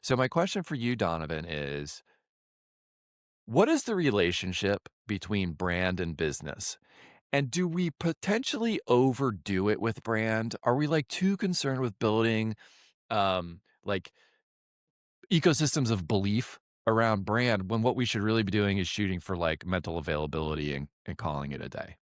So my question for you, Donovan, is what is the relationship between brand and business? And do we potentially overdo it with brand? Are we like too concerned with building like ecosystems of belief around brand when what we should really be doing is shooting for like mental availability and calling it a day?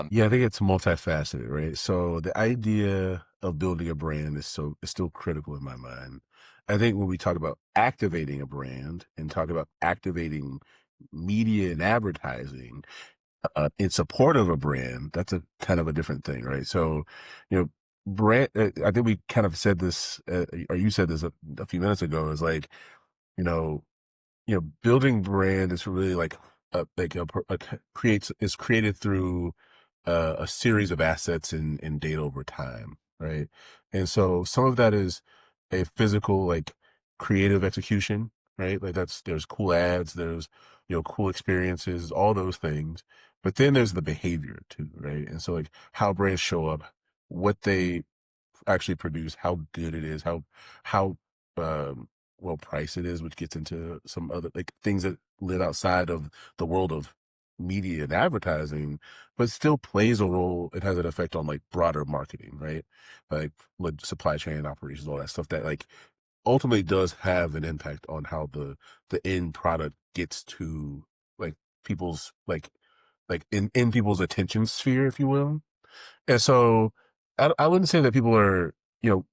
Yeah, I think it's multifaceted, right? So the idea of building a brand is still critical in my mind. I think when we talk about activating a brand and talk about activating media and advertising in support of a brand, that's a kind of a different thing, right? So, you know, brand. I think we kind of said this, or you said this a few minutes ago. Is like, you know, building brand is really like creates is created through a series of assets and data over time, right? And so some of that is a physical, like creative execution, right? Like there's cool ads, there's cool experiences, all those things. But then there's the behavior too, right? And so like how brands show up, what they actually produce, how good it is, how um, well priced it is, which gets into some other like things that live outside of the world of media and advertising, but still plays a role. It has an effect on like broader marketing, right? Like supply chain operations, all that stuff that like ultimately does have an impact on how the end product gets to like people's like in people's attention sphere, if you will. And so I wouldn't say that people are,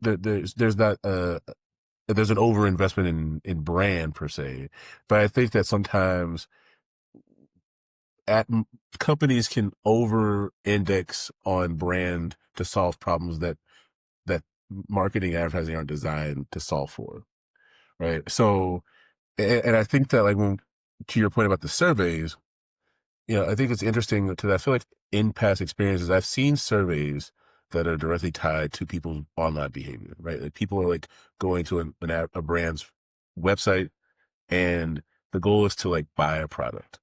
there's not there's an overinvestment in brand per se, but I think that sometimes at companies can over index on brand to solve problems that marketing and advertising aren't designed to solve for, right? So, and I think that like when to your point about the surveys, I think it's interesting because I feel like in past experiences, I've seen surveys that are directly tied to people's online behavior, right? Like people are like going to a brand's website and the goal is to like buy a product.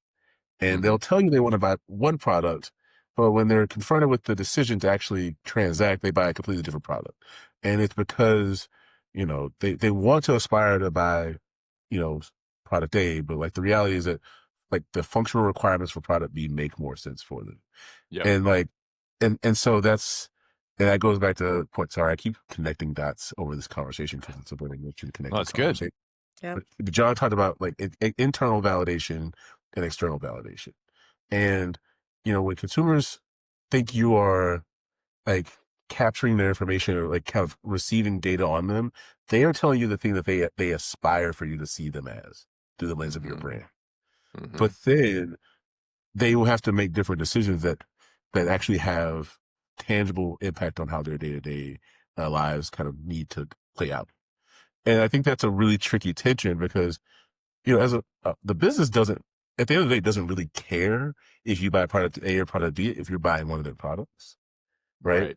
And Mhm. they'll tell you they want to buy one product, but when they're confronted with the decision to actually transact, they buy a completely different product. And it's because, they want to aspire to buy, you know, product A, but like the reality is that like the functional requirements for product B make more sense for them. Yep. And like, and so and that goes back to the point. Sorry, I keep connecting dots over this conversation because it's a very much Well, connected that's good. conversation. Yep. But John talked about like internal validation and external validation. And, when consumers think you are like capturing their information or like kind of receiving data on them, they are telling you the thing that they aspire for you to see them as through the lens of your Mhm. brand. But Mhm. then they will have to make different decisions that actually have tangible impact on how their day-to-day lives kind of need to play out. And I think that's a really tricky tension because as the business doesn't, at the end of the day, doesn't really care if you buy product A or product B if you're buying one of their products, right?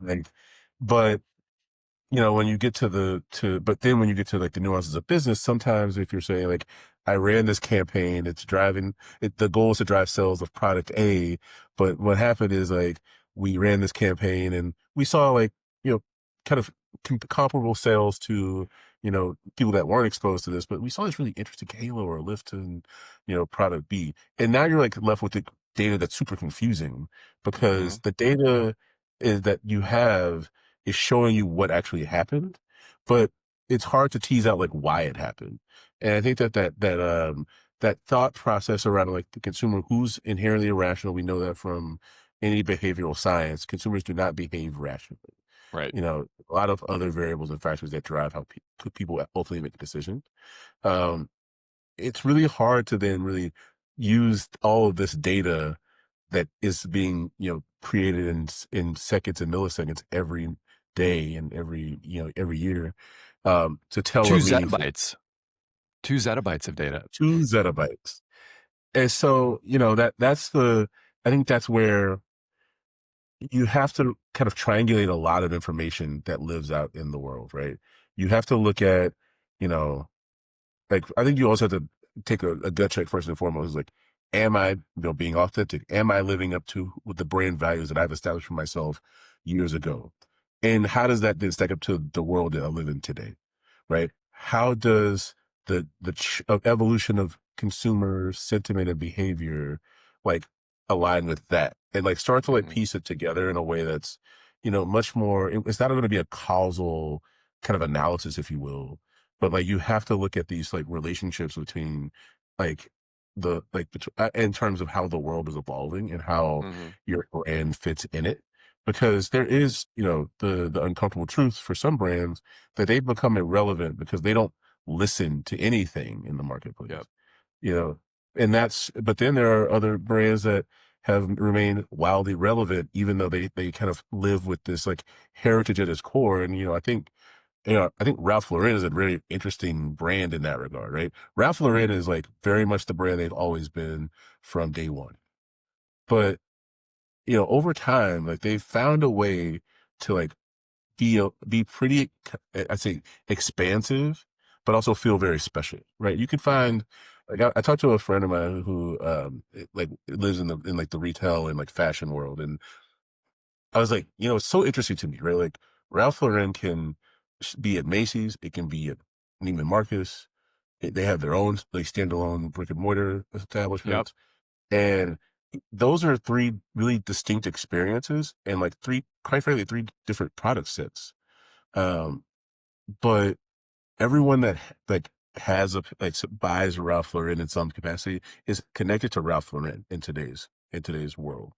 Right. But when you get to but then when you get to like the nuances of business, sometimes if you're saying like, I ran this campaign, the goal is to drive sales of product A, but what happened is like, we ran this campaign and we saw like, kind of comparable sales to, people that weren't exposed to this, but we saw this really interesting halo or lift in, product B. And now you're like left with the data that's super confusing because Mhm. the data is that you have is showing you what actually happened, but it's hard to tease out like why it happened. And I think that thought process around like the consumer who's inherently irrational, we know that from any behavioral science, consumers do not behave rationally. Right. A lot of other variables and factors that drive how people ultimately make a decision. Um, it's really hard to then really use all of this data that is being created in seconds and milliseconds every day and every year to tell 2 a meaningful zettabytes. 2 zettabytes of data. 2 zettabytes. And so that's the I think that's where you have to kind of triangulate a lot of information that lives out in the world, right? You have to look at you know like, I think you also have to take a gut check first and foremost. Like, am I, being authentic? Am I living up to with the brand values that I've established for myself years ago? And how does that then stack up to the world that I live in today? right? How does evolution of consumer sentiment and behavior like align with that, and like start to like Mhm. piece it together in a way that's much more. It's not going to be a causal kind of analysis, if you will, but like you have to look at these like relationships between like in terms of how the world is evolving and how Mhm. your brand fits in it, because there is the uncomfortable truth for some brands that they become irrelevant because they don't listen to anything in the Yep. marketplace, you know, and but then there are other brands that have remained wildly relevant, even though they kind of live with this like heritage at its core. And, I think Ralph Lauren is a really interesting brand in that regard, right? Ralph Lauren is like very much the brand they've always been from day one. But, over time, like they found a way to like be pretty, I'd say, expansive, but also feel very special, right? You could Mhm. find, like, I talked to a friend of mine who, like, lives in like the retail and like fashion world, and I was like, it's so interesting to me, right? Like, Ralph Lauren can be at Macy's, it can be at Neiman Marcus, they have their own like standalone brick and mortar Yep. establishments, and those are three really distinct experiences, and like quite frankly, three different product sets. Um, but everyone that like has buys Ralph Lauren in some capacity is connected to Ralph Lauren in today's world.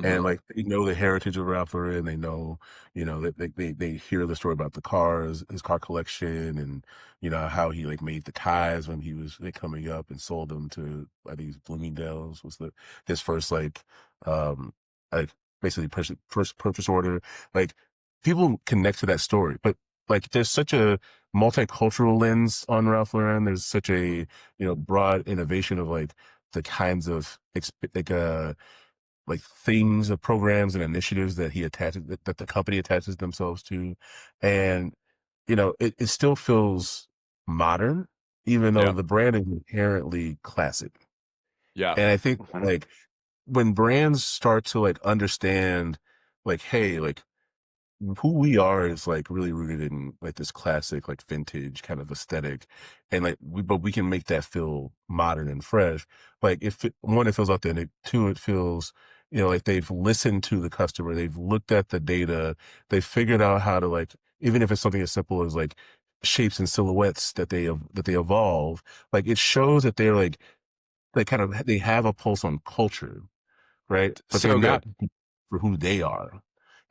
And Mhm. like they know the heritage of Ralph Lauren. They know, that they hear the story about the cars, his car collection, and how he like made the ties when he was like coming up and sold them to, I think it's Bloomingdale's was the his first um like basically first purchase order. Like people connect to that story, but like there's such a multicultural lens on Ralph Lauren. There's such a Mhm. broad innovation of like the kinds of like things, of programs and initiatives that that the company attaches themselves to, and it still feels modern, even though Yeah. the brand is inherently classic. Yeah. And I think like when brands start to like understand, like, hey, like who we are is like really rooted in like this classic like vintage kind of aesthetic, and like but we can make that feel modern and fresh. Like if one, it feels authentic, two, it feels like they've listened to the customer, they've looked at the data, they figured out how to like, even if it's something as simple as like shapes and silhouettes that they evolve, like it shows that they're like they kind of they have a pulse on culture, right? But they're So not good. for who they are.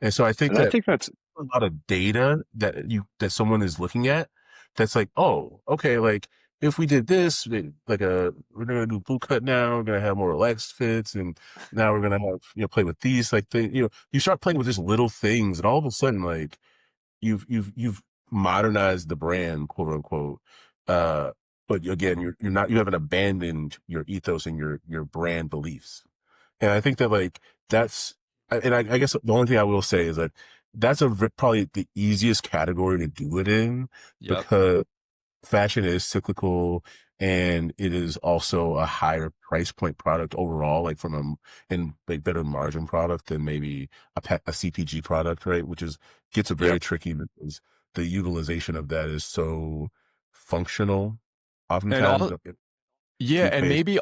And so I think And I that think that's a lot of data that someone is looking at, that's like, oh, okay, like if we did this, we're gonna do boot cut now, we're gonna have more relaxed fits, and now we're gonna have play with these like things. You start playing with just little things, and all of a sudden, like you've modernized the brand, quote unquote. Uh, but again, you're not you haven't abandoned your ethos and your brand beliefs. And I think that like that's, and I guess the only thing I will say is that that's probably the easiest category to do it in, yep. because fashion is cyclical, and it is also a higher price point product overall, like and like better margin product than maybe a CPG product, right? Which gets very Yep. tricky because the utilization of that is so functional, And oftentimes all yeah, and toothpaste. maybe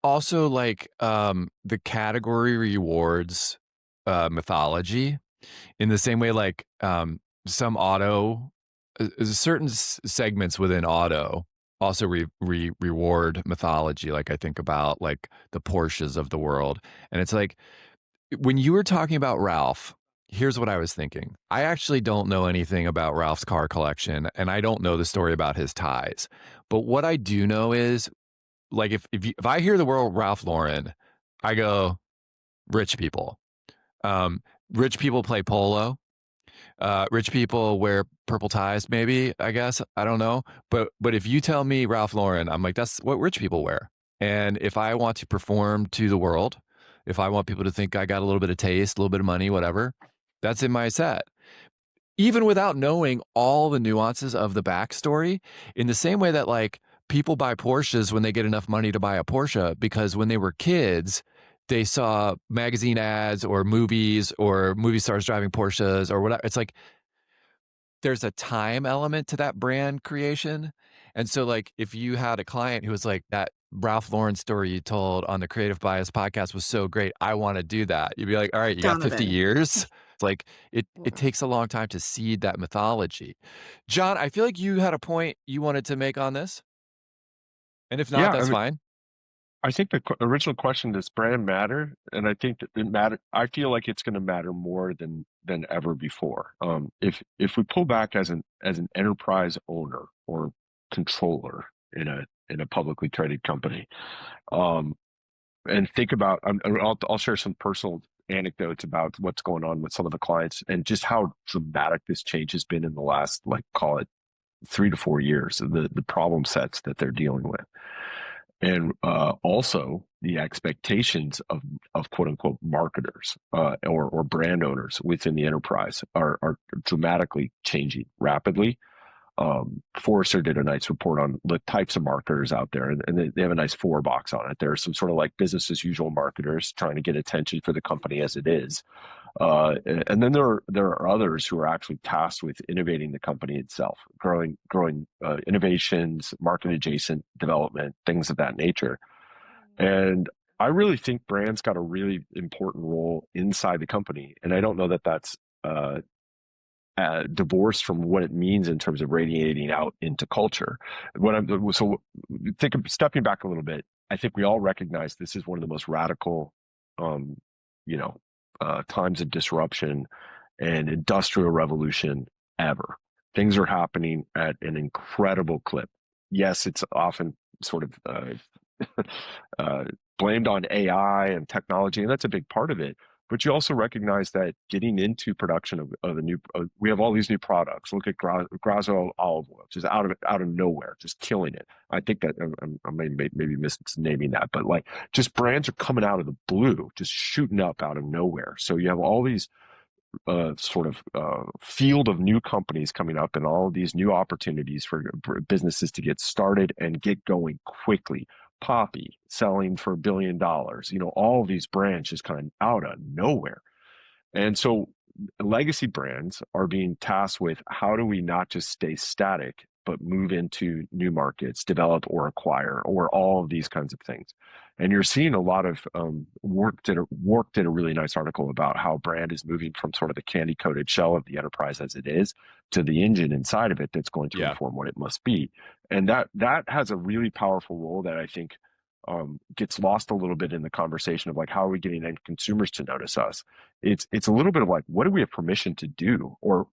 also like the category rewards mythology in the same way like some auto certain segments within auto also reward mythology, like I think about like the Porsches of the world. And it's like when you were talking about Ralph, here's what I was thinking. I actually don't know anything about Ralph's car collection, and I don't know the story about his ties. But what I do know is like if I hear the word Ralph Lauren, I go rich people. Um, Rich people play polo. Rich people wear purple ties, maybe, I guess. I don't know. But if you tell me Ralph Lauren, I'm like, that's what rich people wear. And if I want to perform to the world, if I want people to think I got a little bit of taste, a little bit of money, whatever, that's in my set. Even without knowing all the nuances of the backstory, in the same way that like people buy Porsches when they get enough money to buy a Porsche because when they were kids, they saw magazine ads or movies or movie stars driving Porsches or whatever. It's like there's a time element to that brand creation, and so, like, if you had a client who was like, "That Ralph Lauren story you told on the Creative Bias podcast was so great, I wanna do that." You'd be like, "Alright, you got 50 Donovan. years?" It's like, it Yeah. takes a long time to seed that mythology. John, I feel like you had a point you wanted to make on this, and if not, Yeah, I that's mean, fine. I think the original question, does brand matter? And I think that it matter. I feel like it's going to matter more than ever before. If we pull back as an enterprise owner or controller in a publicly traded company, um, and think about, I'll share some personal anecdotes about what's going on with some of the clients and just how dramatic this change has been in the last, like, call it 3 to 4 years, the problem sets that they're dealing with, and also the expectations of quote unquote marketers or brand owners within the enterprise are dramatically changing rapidly. Forrester did a nice report on the types of marketers out there, and they have a nice four box on it. There are some sort of like business as usual marketers trying to get attention for the company as it is. And then there are others who are actually tasked with innovating the company itself, growing innovations, market adjacent development, things of that nature. And I really think brands got a really important role inside the company, and I don't know that that's uh, divorced from what it means in terms of radiating out into culture. What I'm so think of stepping back a little bit. I think we all recognize this is one of the most radical, um, you know, times of disruption and industrial revolution ever. Things are happening at an incredible clip. Yes, it's often sort of uh, blamed on AI and technology, and that's a big part of it. But you also recognize that getting into production of a new, we have all these new products. Look at Grasso olive oil, just out of nowhere, just killing it. I think that I maybe misnaming that, but like just brands are coming out of the blue, just shooting up out of nowhere. So you have all these sort of field of new companies coming up and all of these new opportunities for businesses to get started and get going quickly. Poppy selling for $1 billion, all of these brands just kind of out of nowhere. And so legacy brands are being tasked with how do we not just stay static, but move into new markets, develop or acquire, or all of these kinds of things. And you're seeing a lot of work did a really nice article about how brand is moving from sort of the candy coated shell of the enterprise as it is to the engine inside of it that's going to Yeah. inform what it must be. And that has a really powerful role that I think gets lost a little bit in the conversation of like how are we getting end consumers to notice us. It's a little bit of like, what do we have permission to do, or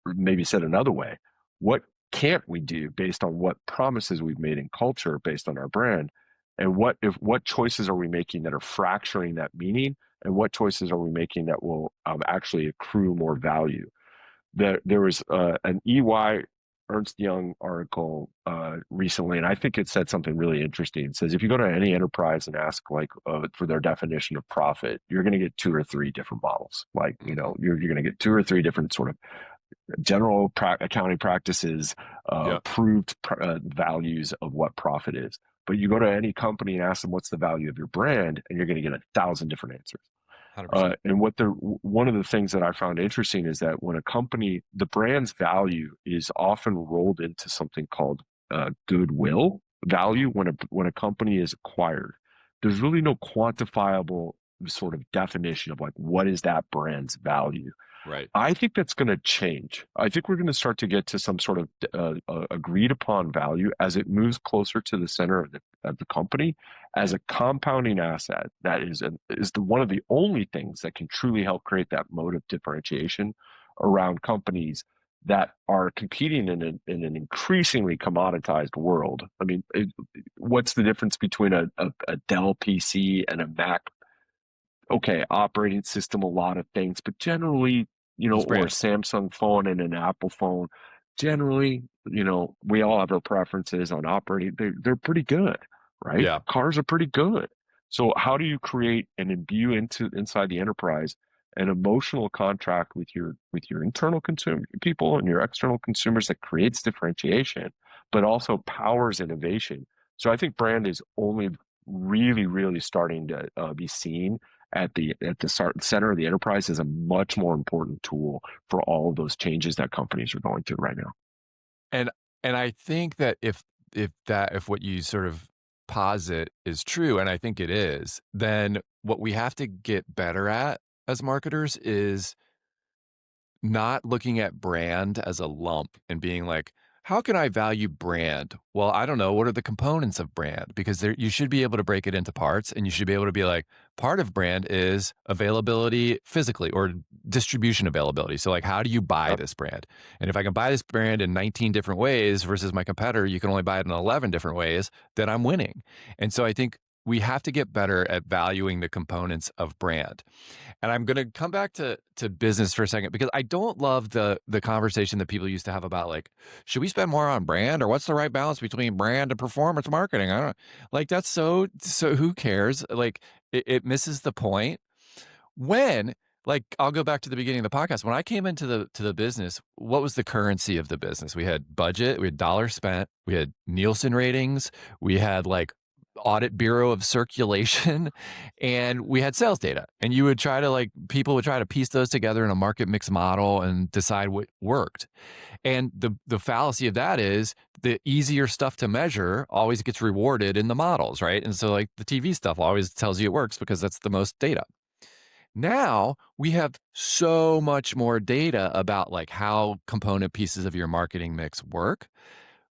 maybe said another way, what can't we do based on what promises we've made in culture based on our brand, and what choices are we making that are fracturing that meaning, and what choices are we making that will actually accrue more value. There was an EY Ernst Young article recently, and I think it said something really interesting. It says if you go to any enterprise and ask like for their definition of profit, you're going to get two or three different models. Like you're going to get two or three different sort of general accounting practices, Yep. proved values of what profit is. But you go to any company and ask them what's the value of your brand, and you're going to get 1,000 different answers. 100%. And one of the things that I found interesting is that when a company, the brand's value is often rolled into something called goodwill value when a company is acquired. There's really no quantifiable sort of definition of like what is that brand's value. Right. I think that's going to change. I think we're going to start to get to some sort of agreed upon value as it moves closer to the center of the company as a compounding asset that is one of the only things that can truly help create that mode of differentiation around companies that are competing in an increasingly commoditized world. I mean, what's the difference between a Dell PC and a Mac? Okay, operating system, a lot of things, but generally, It's or a brand. Samsung phone and an Apple phone, generally, we all have our preferences on operating. They're pretty good, right? Yeah. Cars are pretty good. So how do you create and imbue inside the enterprise an emotional contract with your internal consumer people and your external consumers that creates differentiation, but also powers innovation? So I think brand is only really, really starting to be seen center of the enterprise is a much more important tool for all of those changes that companies are going through right now. And I think that if what you sort of posit is true, and I think it is, then what we have to get better at as marketers is not looking at brand as a lump and being like, how can I value brand? Well, I don't know. What are the components of brand? Because there, you should be able to break it into parts, and you should be able to be like, part of brand is availability physically or distribution availability. So, like, how do you buy Yep. this brand? And if I can buy this brand in 19 different ways versus my competitor, you can only buy it in 11 different ways, then I'm winning. And so I think we have to get better at valuing the components of brand. And I'm gonna come back to business for a second because I don't love the conversation that people used to have about like, should we spend more on brand or what's the right balance between brand and performance marketing? I don't like that's so who cares? Like it misses the point. When like I'll go back to the beginning of the podcast. When I came into the business, what was the currency of the business? We had budget, we had dollars spent, we had Nielsen ratings, we had like audit bureau of circulation, and we had sales data. And you would try to like people would try to piece those together in a market mix model and decide what worked. And the fallacy of that is the easier stuff to measure always gets rewarded in the models, right? And so like the TV stuff always tells you it works because that's the most data. Now we have so much more data about like how component pieces of your marketing mix work,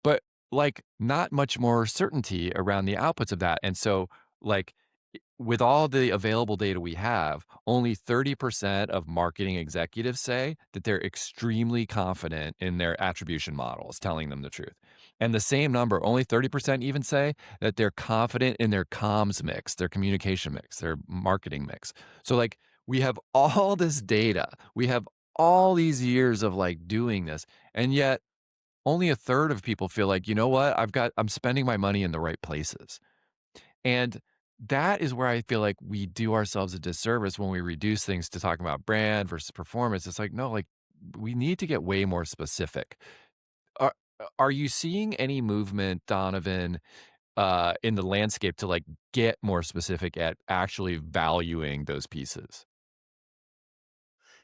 but like not much more certainty around the outputs of that. And so like with all the available data we have, only 30% of marketing executives say that they're extremely confident in their attribution models telling them the truth. And the same number, only 30% even say that they're confident in their comms mix, their communication mix, their marketing mix. So, like, we have all this data, we have all these years of like doing this, and yet only a third of people feel like, you know what, I'm spending my money in the right places. And that is where I feel like we do ourselves a disservice when we reduce things to talking about brand versus performance. It's like, no, like we need to get way more specific. Are are you seeing any movement, Donovan, in the landscape to like get more specific at actually valuing those pieces?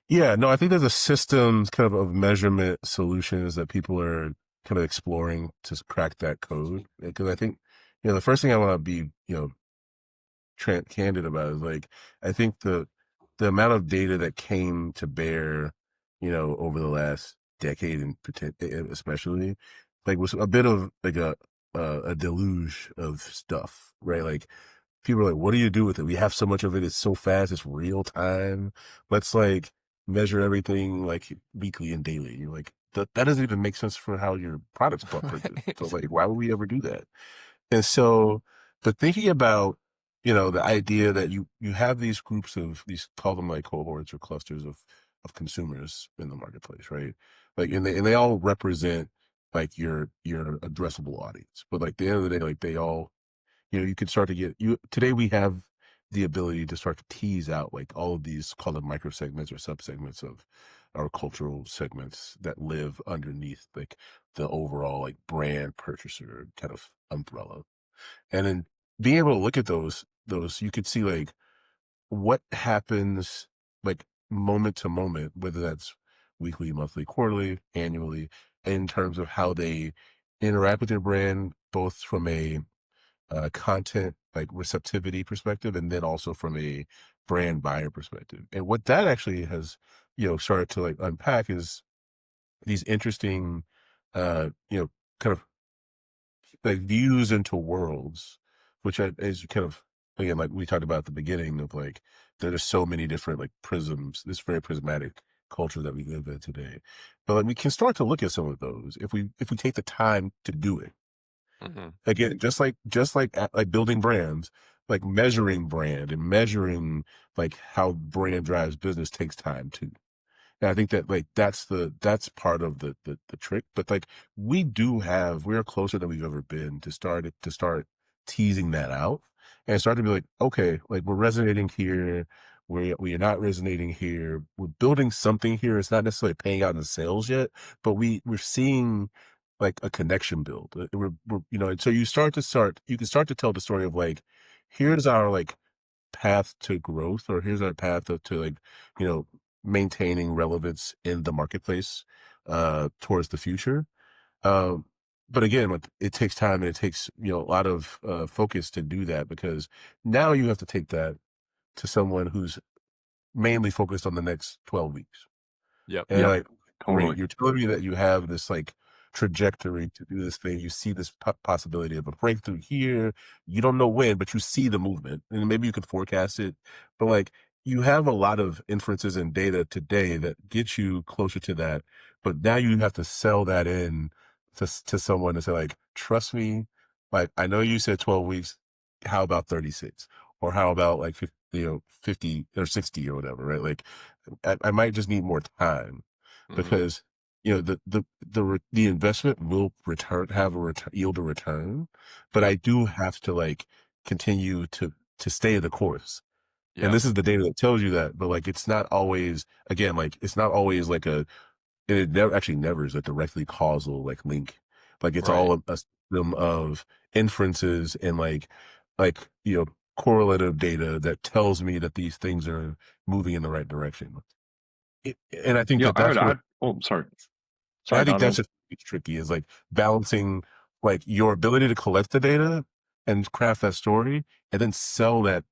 Yeah, no, I think there's a systems kind of measurement solutions that people are kind of exploring to crack that code. Because I think, the first thing I want to be, candid about is like I think the amount of data that came to bear, over the last decade and especially, like was a bit of like a deluge of stuff, right? Like people are like, what do you do with it? We have so much of it. It's so fast. It's real time. Let's like measure everything like weekly and daily. You're like, that doesn't even make sense for how your product's purchased. So Right. like, why would we ever do that? And so, but thinking about, the idea that you have these groups of these, call them like cohorts or clusters of consumers in the marketplace, right? Like, and they all represent like your addressable audience. But like at the end of the day, like they all, you can start to get you today we have the ability to start to tease out like all of these, call them micro segments or sub segments of our cultural segments that live underneath like the overall like brand purchaser kind of umbrella. And then being able to look at those you could see like what happens like moment to moment, whether that's weekly, monthly, quarterly, annually, in terms of how they interact with your brand, both from a content like receptivity perspective, and then also from a brand buyer perspective. And what that actually has, started to like unpack is these interesting, kind of like views into worlds, which is kind of, again, like we talked about at the beginning of like, there's so many different like prisms, this very prismatic culture that we live in today. But like we can start to look at some of those if we take the time to do it. Mhm. Again, just like building brands, like measuring brand and measuring like how brand drives business takes time too. And I think that like that's part of the trick. But like we're closer than we've ever been to start teasing that out and start to be like, okay, like we're resonating here, we are not resonating here. We're building something here. It's not necessarily paying out in sales yet, but we're seeing like a connection build. We're and so you can start to tell the story of like, here's our like path to growth, or here's our path to like, you know, maintaining relevance in the marketplace towards the future. Um, but again, like, it takes time and it takes, you know, a lot of focus to do that, because now you have to take that to someone who's mainly focused on the next 12 weeks. Yep. And Yep. like, great, Totally. you're telling me that you have this like trajectory to do this thing. You see this possibility of a breakthrough here. You don't know when, but you see the movement, and maybe you can forecast it. But like, you have a lot of inferences and data today that get you closer to that. But now you have to sell that in to someone and say like, trust me. Like, I know you said 12 weeks. How about 36? Or how about like 50, 50 or 60 or whatever, right? Like, I might just need more time, Mhm. because the investment will have a yield a return, but I do have to like continue to stay the course. And Yep. this is the data that tells you that, but like, it's not always, again, like, it's not always like and it never actually never is a directly causal like link. Like, it's Right. all a system of inferences and like, correlative data that tells me that these things are moving in the right direction. And I think Yeah, that I would that's where add. Oh, sorry. and I Sorry, think that's Donovan. just it's tricky, is like balancing like your ability to collect the data and craft that story, and then sell that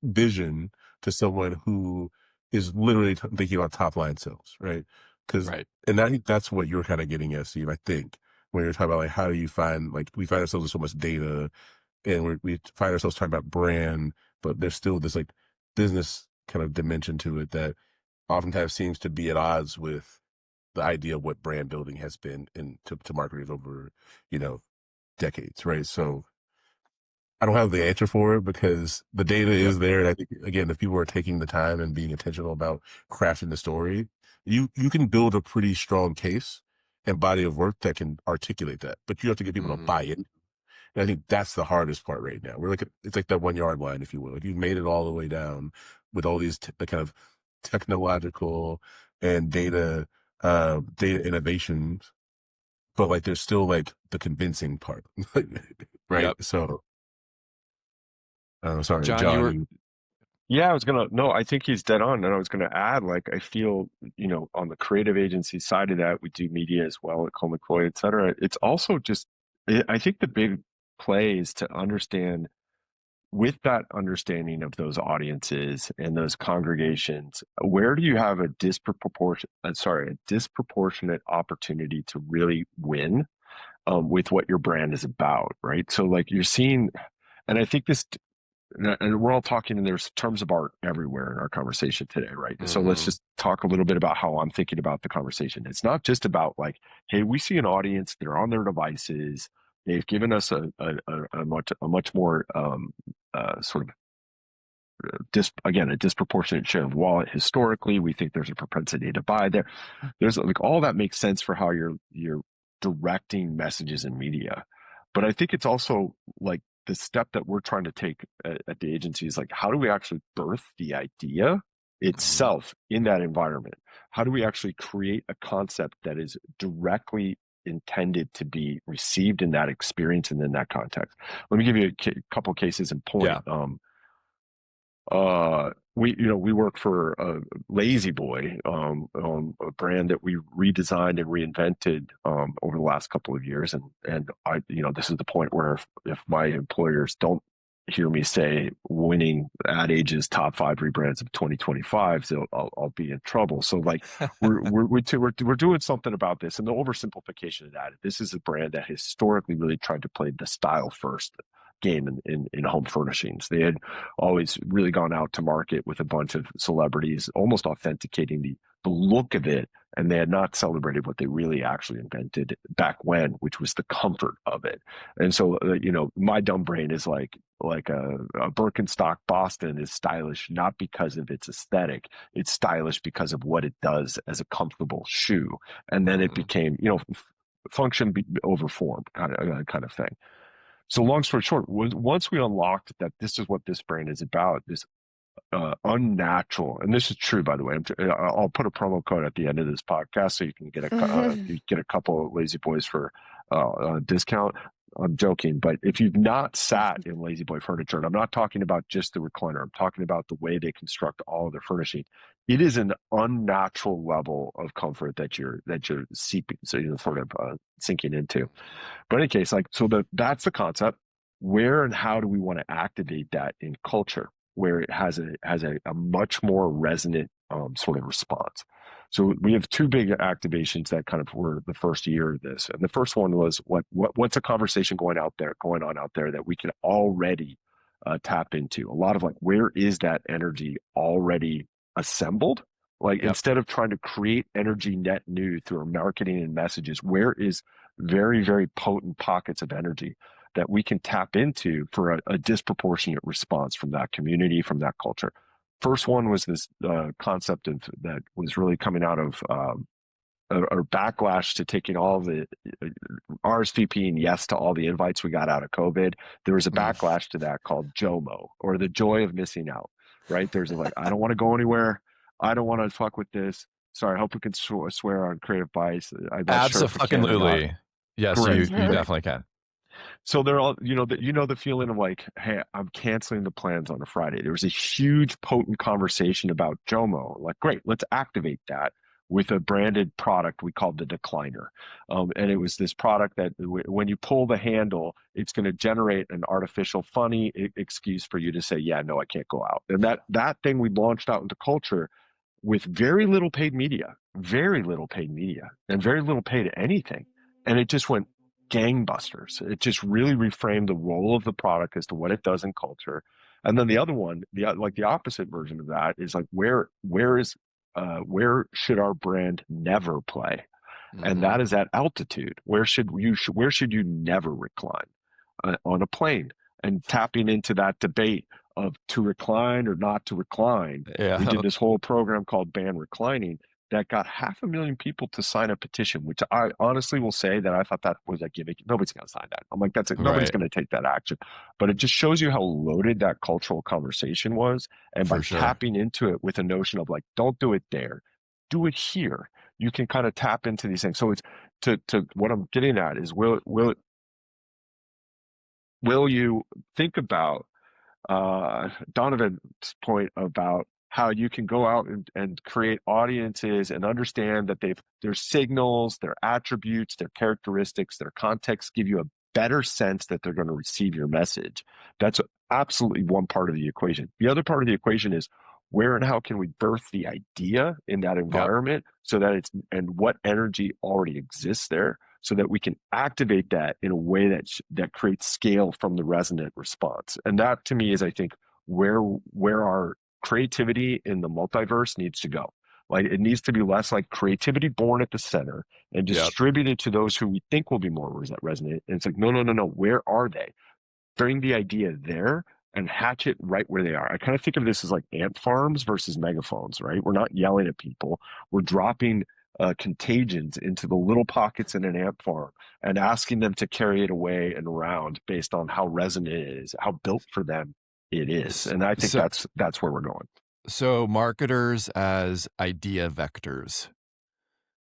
vision to someone who is literally thinking about top line sales, right? Because Right. and I think that's what you're kind of getting at, Steve. I think when you're talking about like, how do you find, like, we find ourselves with so much data, and we find ourselves talking about brand, but there's still this like business kind of dimension to it that oftentimes seems to be at odds with the idea of what brand building has been to marketers over, you know, decades, right? So I don't have the answer for it, because the data Yep. is there. And I think, again, if people are taking the time and being intentional about crafting the story, you can build a pretty strong case and body of work that can articulate that, but you have to get people to Mhm. buy in. And I think that's the hardest part right now. We're like, it's like that 1 yard line, if you will. Like, you've made it all the way down with all these the kind of technological and data innovations, but like, there's still like the convincing part, right? Yep. So, sorry, John, you John. were You Yeah, I was gonna, no, I think he's dead on. And I was gonna add, like, I feel, on the creative agency side of that, we do media as well at Cole McCoy, et cetera. It's also just, I think the big play is to understand, with that understanding of those audiences and those congregations, where do you have a disproportionate opportunity to really win with what your brand is about, right? So, like, you're seeing, and I think this, and we're all talking, and there's terms of art everywhere in our conversation today, right? So let's Mhm. just talk a little bit about how I'm thinking about the conversation. It's not just about like, hey, we see an audience, they're on their devices, they've given us a much more sort of again, a disproportionate share of wallet historically. We think there's a propensity to buy there. There's like, all that makes sense for how you're directing messages in media. But I think it's also like the step that we're trying to take at the agency is like, how do we actually birth the idea Mhm. itself in that environment? How do we actually create a concept that is directly intended to be received in that experience and in that context? Let me give you a couple cases in point. Yeah. We work for Lazy Boy, a brand that we redesigned and reinvented over the last couple of years, and I, this is the point where if my employers don't hear me say winning Ad Age's top five rebrands of 2025, so I'll be in trouble. So, like, we're doing something about this, and the oversimplification of that. This is a brand that historically really tried to play the style first game in home furnishings. They had always really gone out to market with a bunch of celebrities, almost authenticating the look of it. And they had not celebrated what they really actually invented back when, which was the comfort of it. And so, my dumb brain is like a Birkenstock Boston is stylish not because of its aesthetic. It's stylish because of what it does as a comfortable shoe. And then it Mhm. became, function over form kind of thing. So long story short, once we unlocked that this is what this brand is about, this unnatural, and this is true, by the way. I'll put a promo code at the end of this podcast so you can get you get a couple of Lazy Boys for a discount. I'm joking, but if you've not sat in Lazy Boy furniture, and I'm not talking about just the recliner, I'm talking about the way they construct all of their furnishing. It is an unnatural level of comfort that you're seeping, so you're sort of sinking into. But in any case, like, so that's the concept. Where and how do we want to activate that in culture where it has a much more resonant sort of response? So we have two big activations that kind of were the first year of this. And the first one was what's a conversation going on out there that we can already tap into? A lot of like, where is that energy already assembled? Like, Yep. instead of trying to create energy net new through our marketing and messages, where is very, very potent pockets of energy that we can tap into for a disproportionate response from that community, from that culture? First one was this concept of that was really coming out of a backlash to taking all the RSVP and yes to all the invites we got out of COVID. There was a Mm. backlash to that called JOMO, or the joy of missing out, right? There's like, I don't want to go anywhere. I don't want to fuck with this. Sorry, I hope we can swear on Creative Bias. I'm not sure if we can or not. Abso-fucking-lutely. Yes, Great, you great. definitely can. So they're all, the feeling of like, hey, I'm canceling the plans on a Friday. There was a huge, potent conversation about JOMO. Like, great, let's activate that with a branded product we called the decliner. And it was this product that when you pull the handle, it's going to generate an artificial funny excuse for you to say, yeah, no, I can't go out. And that thing we launched out into culture with very little paid media, and very little paid anything. And it just went gangbusters. It just really reframed the role of the product as to what it does in culture. And then the other one, the opposite version of that is like, where should our brand never play? And Mm-hmm. that is at altitude. Where should you never recline? On a plane, and tapping into that debate of to recline or not to recline. We Yeah. did this whole program called Ban Reclining that got 500,000 people to sign a petition, which I honestly will say that I thought that was a gimmick. Nobody's going to sign that. I'm like, that's it. Nobody's Right. going to take that action. But it just shows you how loaded that cultural conversation was. And by For sure. tapping into it with a notion of like, don't do it there, do it here. You can kind of tap into these things. So it's to what I'm getting at is will you think about Donovan's point about how you can go out and create audiences and understand that their signals, their attributes, their characteristics, their context give you a better sense that they're going to receive your message. That's absolutely one part of the equation. The other part of the equation is where and how can we birth the idea in that Yep. environment so that and what energy already exists there so that we can activate that in a way that creates scale from the resonant response. And that to me is, I think, where our creativity in the multiverse needs to go. Like, it needs to be less like creativity born at the center and Yep. distributed to those who we think will be more resonant. And it's like, no, no, no, no. Where are they? Bring the idea there and hatch it right where they are. I kind of think of this as like ant farms versus megaphones, right? We're not yelling at people. We're dropping contagions into the little pockets in an ant farm and asking them to carry it away and around based on how resonant it is, how built for them it is. And I think So, that's where we're going. so marketers as idea vectors.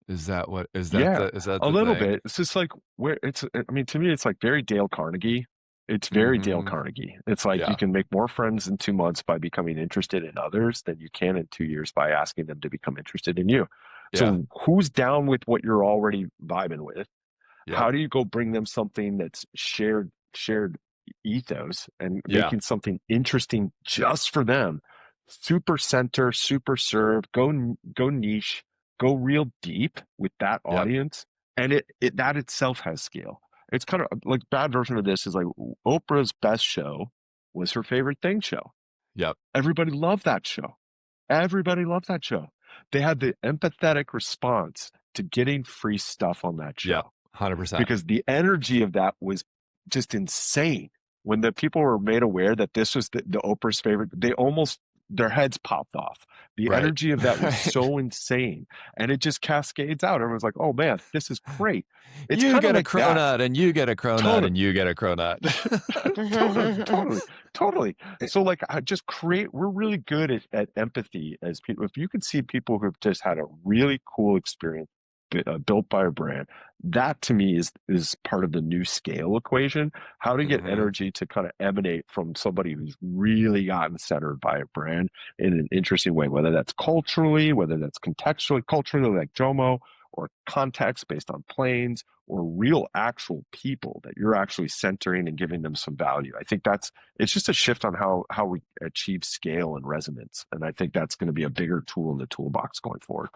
Is that Yeah, a the little thing? bit. It's just like where I mean, to me, it's like very Dale Carnegie. It's very Dale Mm-hmm. Carnegie. It's like you Yeah. can make more friends in 2 months by becoming interested in others than you can in 2 years by asking them to become interested in you. Yeah. So who's down with what you're already vibing with? Yep. How do you go bring them something that's shared ethos and Yeah. making something interesting just for them? Super center, super serve, go niche, go real deep with that Yep. audience, and it that itself has scale. It's kind of like, bad version of this is like Oprah's best show was her favorite thing show. Yep. Everybody loved that show. Everybody loved that show. They had the empathetic response to getting free stuff on that Yep. show 100%. because the energy of that was just insane. When the people were made aware that this was the Oprah's favorite, they almost, their heads popped off. The Right. energy of that was Right. so insane, and it just cascades out. Everyone's like, "Oh man, this is great." It's You kind of get a like that. cronut and you get a cronut Totally, and you get a cronut. totally, totally, totally. So like, I just create. We're really good at empathy as people. If you can see people who've just had a really cool experience, built by a brand. That to me is part of the new scale equation. How to get Mhm. energy to kind of emanate from somebody who's really gotten centered by a brand in an interesting way, whether that's culturally, whether that's contextually, culturally, like Jomo, or context based on planes, or real actual people that you're actually centering and giving them some value. I think it's just a shift on how we achieve scale and resonance. And I think that's going to be a bigger tool in the toolbox going forward.